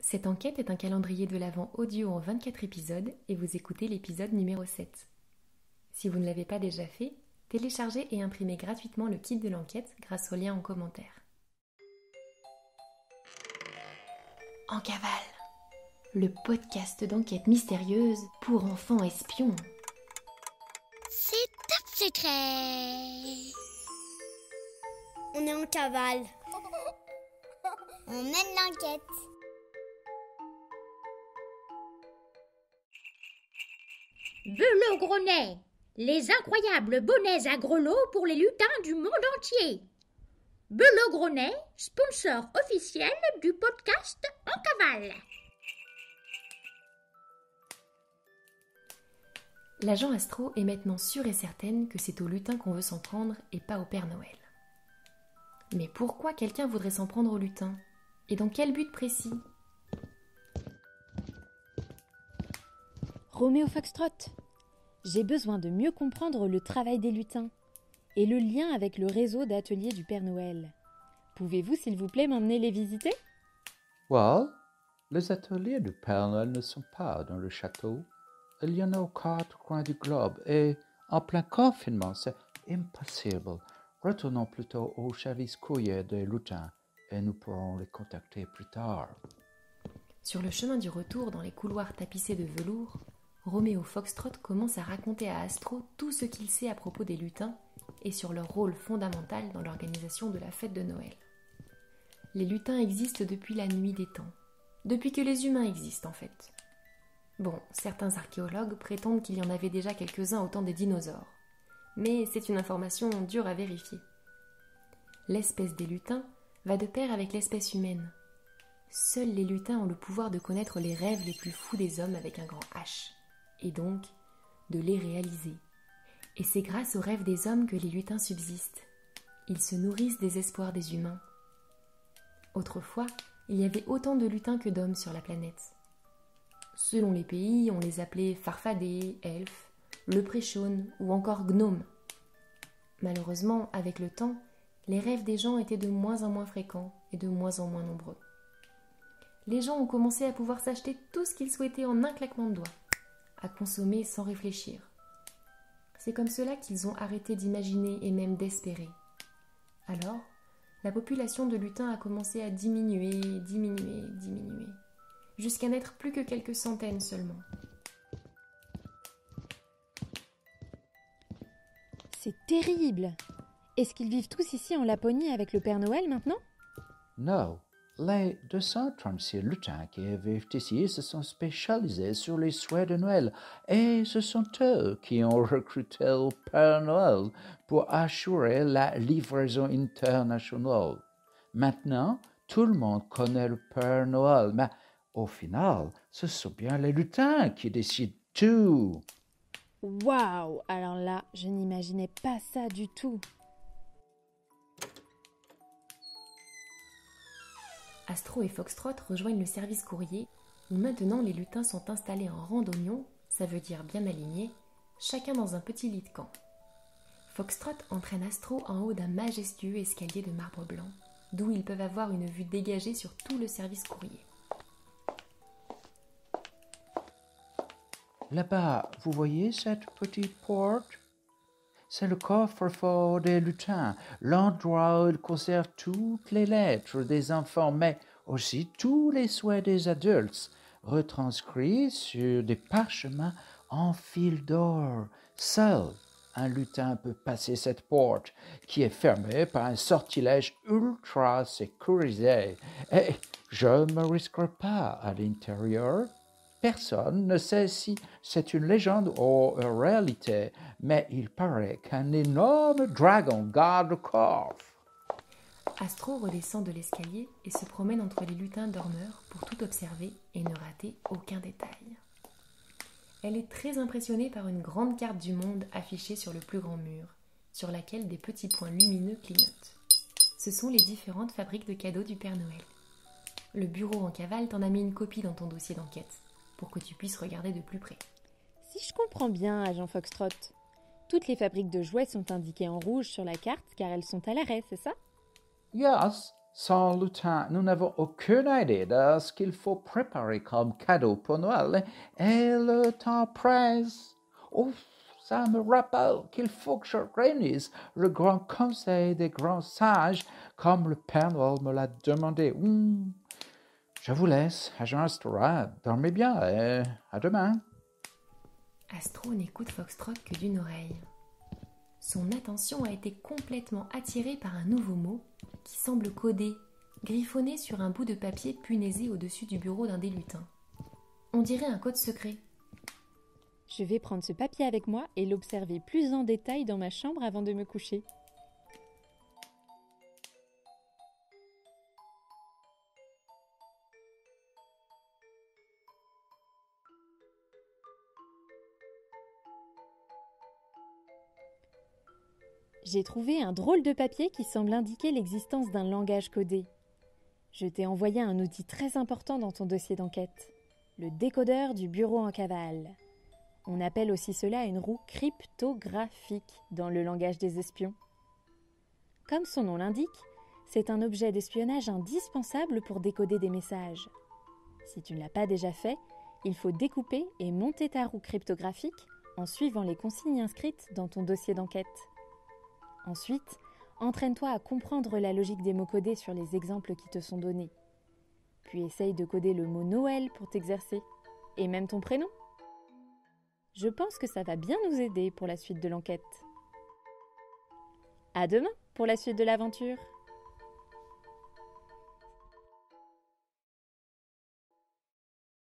Cette enquête est un calendrier de l'Avent audio en 24 épisodes et vous écoutez l'épisode numéro 7. Si vous ne l'avez pas déjà fait, téléchargez et imprimez gratuitement le kit de l'enquête grâce au lien en commentaire. En cavale, le podcast d'enquête mystérieuse pour enfants espions. C'est top secret. On est en cavale. On mène l'enquête. Belot-Grenet, les incroyables bonnets à grelots pour les lutins du monde entier. Belot-Grenet, sponsor officiel du podcast En cavale. L'agent Astro est maintenant sûre et certaine que c'est au lutin qu'on veut s'en prendre et pas au Père Noël. Mais pourquoi quelqu'un voudrait s'en prendre au lutin? Et dans quel but précis? Roméo Foxtrot, j'ai besoin de mieux comprendre le travail des lutins et le lien avec le réseau d'ateliers du Père Noël. Pouvez-vous, s'il vous plaît, m'emmener les visiter? Well, les ateliers du Père Noël ne sont pas dans le château. Il y en a aux quatre coins du globe et en plein confinement, c'est impossible. Retournons plutôt au service courrier des lutins et nous pourrons les contacter plus tard. Sur le chemin du retour dans les couloirs tapissés de velours, Roméo Foxtrot commence à raconter à Astro tout ce qu'il sait à propos des lutins et sur leur rôle fondamental dans l'organisation de la fête de Noël. Les lutins existent depuis la nuit des temps, depuis que les humains existent en fait. Bon, certains archéologues prétendent qu'il y en avait déjà quelques-uns au temps des dinosaures, mais c'est une information dure à vérifier. L'espèce des lutins va de pair avec l'espèce humaine. Seuls les lutins ont le pouvoir de connaître les rêves les plus fous des hommes avec un grand H, et donc de les réaliser. Et c'est grâce aux rêves des hommes que les lutins subsistent. Ils se nourrissent des espoirs des humains. Autrefois, il y avait autant de lutins que d'hommes sur la planète. Selon les pays, on les appelait farfadets, elfes, leprechauns ou encore gnomes. Malheureusement, avec le temps, les rêves des gens étaient de moins en moins fréquents et de moins en moins nombreux. Les gens ont commencé à pouvoir s'acheter tout ce qu'ils souhaitaient en un claquement de doigts, à consommer sans réfléchir. C'est comme cela qu'ils ont arrêté d'imaginer et même d'espérer. Alors, la population de lutins a commencé à diminuer, jusqu'à n'être plus que quelques centaines seulement. C'est terrible! Est-ce qu'ils vivent tous ici en Laponie avec le Père Noël maintenant? Non, les 236 lutins qui vivent ici se sont spécialisés sur les souhaits de Noël et ce sont eux qui ont recruté le Père Noël pour assurer la livraison internationale. Maintenant, tout le monde connaît le Père Noël, mais au final, ce sont bien les lutins qui décident tout. Waouh! Alors là, je n'imaginais pas ça du tout. Astro et Foxtrot rejoignent le service courrier où maintenant les lutins sont installés en rang d'oignons, ça veut dire bien alignés, chacun dans un petit lit de camp. Foxtrot entraîne Astro en haut d'un majestueux escalier de marbre blanc, d'où ils peuvent avoir une vue dégagée sur tout le service courrier. Là-bas, vous voyez cette petite porte? C'est le coffre-fort des lutins, l'endroit où ils conservent toutes les lettres des enfants, mais aussi tous les souhaits des adultes, retranscrits sur des parchemins en fil d'or. Seul un lutin peut passer cette porte, qui est fermée par un sortilège ultra sécurisé. Et je ne me risquerai pas à l'intérieur. Personne ne sait si c'est une légende ou une réalité, mais il paraît qu'un énorme dragon garde le coffre. Astro redescend de l'escalier et se promène entre les lutins dormeurs pour tout observer et ne rater aucun détail. Elle est très impressionnée par une grande carte du monde affichée sur le plus grand mur, sur laquelle des petits points lumineux clignotent. Ce sont les différentes fabriques de cadeaux du Père Noël. Le bureau en cavale t'en a mis une copie dans ton dossier d'enquête, pour que tu puisses regarder de plus près. Si je comprends bien, agent Foxtrot, toutes les fabriques de jouets sont indiquées en rouge sur la carte car elles sont à l'arrêt, c'est ça? Yes, Sans lutin, nous n'avons aucune idée de ce qu'il faut préparer comme cadeau pour Noël et le temps presse. Oh, ça me rappelle qu'il faut que je réunisse le grand conseil des grands sages comme le Père Noël me l'a demandé. Je vous laisse, agent Astra. Dormez bien et à demain. Astro n'écoute Foxtrot que d'une oreille. Son attention a été complètement attirée par un nouveau mot qui semble codé, griffonné sur un bout de papier punaisé au-dessus du bureau d'un des lutins. On dirait un code secret. Je vais prendre ce papier avec moi et l'observer plus en détail dans ma chambre avant de me coucher. J'ai trouvé un drôle de papier qui semble indiquer l'existence d'un langage codé. Je t'ai envoyé un outil très important dans ton dossier d'enquête, le décodeur du bureau en cavale. On appelle aussi cela une roue cryptographique dans le langage des espions. Comme son nom l'indique, c'est un objet d'espionnage indispensable pour décoder des messages. Si tu ne l'as pas déjà fait, il faut découper et monter ta roue cryptographique en suivant les consignes inscrites dans ton dossier d'enquête. Ensuite, entraîne-toi à comprendre la logique des mots codés sur les exemples qui te sont donnés. Puis essaye de coder le mot Noël pour t'exercer, et même ton prénom. Je pense que ça va bien nous aider pour la suite de l'enquête. À demain pour la suite de l'aventure.